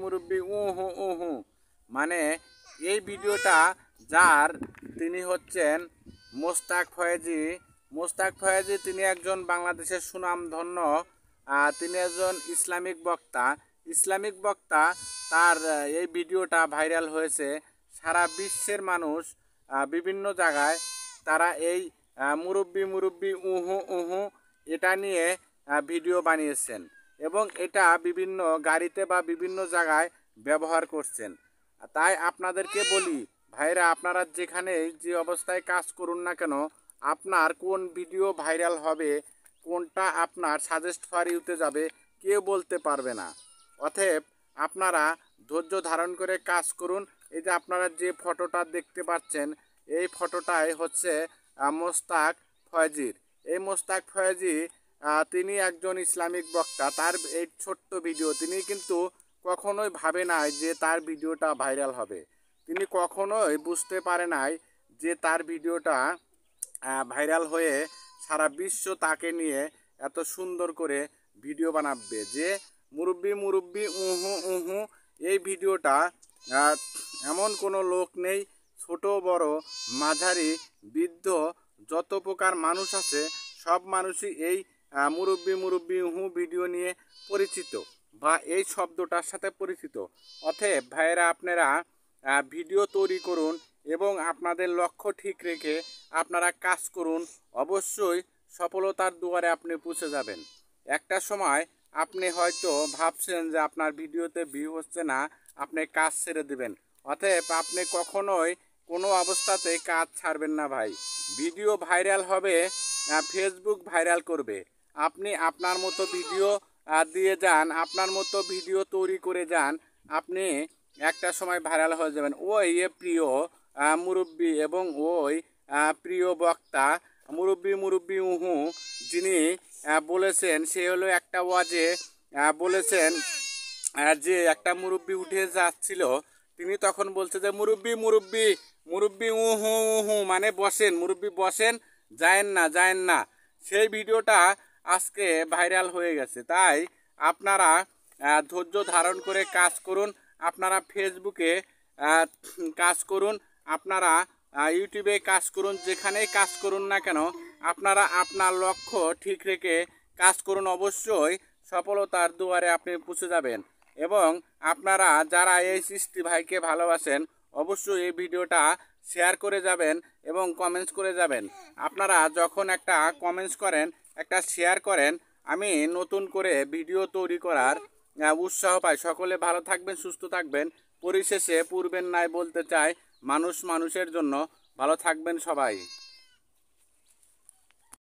মুরব্বি উহু উহু মানে এই ভিডিওটা যার তিনি হচ্ছেন মোস্তাক ফয়েজি। মোস্তাক ফয়েজি তিনি একজন বাংলাদেশের সুনামধন্য, তিনি একজন ইসলামিক বক্তা। তার এই ভিডিওটা ভাইরাল হয়েছে। সারা বিশ্বের মানুষ বিভিন্ন জায়গায় তারা এই মুরব্বি উহু উহু এটা নিয়ে ভিডিও বানিয়েছেন এবং এটা বিভিন্ন গাড়িতে বা বিভিন্ন জায়গায় ব্যবহার করছেন। তাই আপনাদেরকে বলি ভাইরা, আপনারা যেখানে যে অবস্থায় কাজ করুন না কেন, আপনার কোন ভিডিও ভাইরাল হবে, কোনটা আপনার সাজেস্ট ফর ইউতে যাবে কেউ বলতে পারবে না। অতএব আপনারা ধৈর্য ধারণ করে কাজ করুন। এই যে আপনারা যে ফটোটা দেখতে পাচ্ছেন, এই ফটোটাই হচ্ছে মোস্তাক ফয়েজির। এই মোস্তাক ফয়েজি তিনি একজন ইসলামিক বক্তা। তার এই ছোট্ট ভিডিও, তিনি কিন্তু কখনোই ভাবে নাই যে তার ভিডিওটা ভাইরাল হবে। তিনি কখনোই বুঝতে পারে নাই যে তার ভিডিওটা ভাইরাল হয়ে সারা বিশ্ব তাকে নিয়ে এত সুন্দর করে ভিডিও বানাবে। যে মুরব্বি উহু উহু এই ভিডিওটা এমন কোনো লোক নেই, ছোট বড় মাঝারি বৃদ্ধ যত প্রকার মানুষ আছে সব মানুষই এই মুরব্বি উহু ভিডিও নিয়ে পরিচিত বা এই শব্দটার সাথে পরিচিত। অতএব ভাইয়েরা, আপনারা ভিডিও তৈরি করুন এবং আপনাদের লক্ষ্য ঠিক রেখে আপনারা কাজ করুন। অবশ্যই সফলতার দুয়ারে আপনি পৌঁছে যাবেন। একটা সময় আপনি হয়তো ভাবছেন যে আপনার ভিডিওতে ভিউ হচ্ছে না, আপনি কাজ ছেড়ে দেবেন। অতএব আপনি কখনোই কোনো অবস্থাতেই কাজ ছাড়বেন না ভাই। ভিডিও ভাইরাল হবে, ফেসবুক ভাইরাল করবে। আপনি আপনার মতো ভিডিও দিয়ে যান, আপনার মতো ভিডিও তৈরি করে যান, আপনি একটা সময় ভাইরাল হয়ে যাবেন। ওই প্রিয় মুরব্বি এবং ওই প্রিয় বক্তা মুরব্বি উহু যিনি বলেছেন, সে হলো একটা ওয়াজে বলেছেন যে একটা মুরব্বি উঠে যাচ্ছিল, তিনি তখন বলছে যে মুরব্বি উহু উহু মানে বসেন, মুরব্বি বসেন, যায়েন না। সেই ভিডিওটা আজকে ভাইরাল হয়ে গেছে। তাই আপনারা ধৈর্য ধারণ করে কাজ করুন। আপনারা ফেসবুকে কাজ করুন, আপনারা ইউটিউবে কাজ করুন, যেখানেই কাজ করুন না কেন আপনারা আপনার লক্ষ্য ঠিক রেখে কাজ করুন। অবশ্যই সফলতার দুয়ারে আপনি পৌঁছে যাবেন। এবং আপনারা যারা এই সৃষ্টি ভাইকে ভালোবাসেন অবশ্যই এই ভিডিওটা শেয়ার করে যাবেন এবং কমেন্টস করে যাবেন। আপনারা যখন একটা কমেন্টস করেন, একটা শেয়ার করেন, আমি নতুন করে ভিডিও তৈরি করার উৎসাহ পাই। সকলে ভালো থাকবেন, সুস্থ থাকবেন। পরিশেষে পূর্বের ন্যায় বলতে চাই, মানুষ মানুষের জন্য। ভালো থাকবেন সবাই।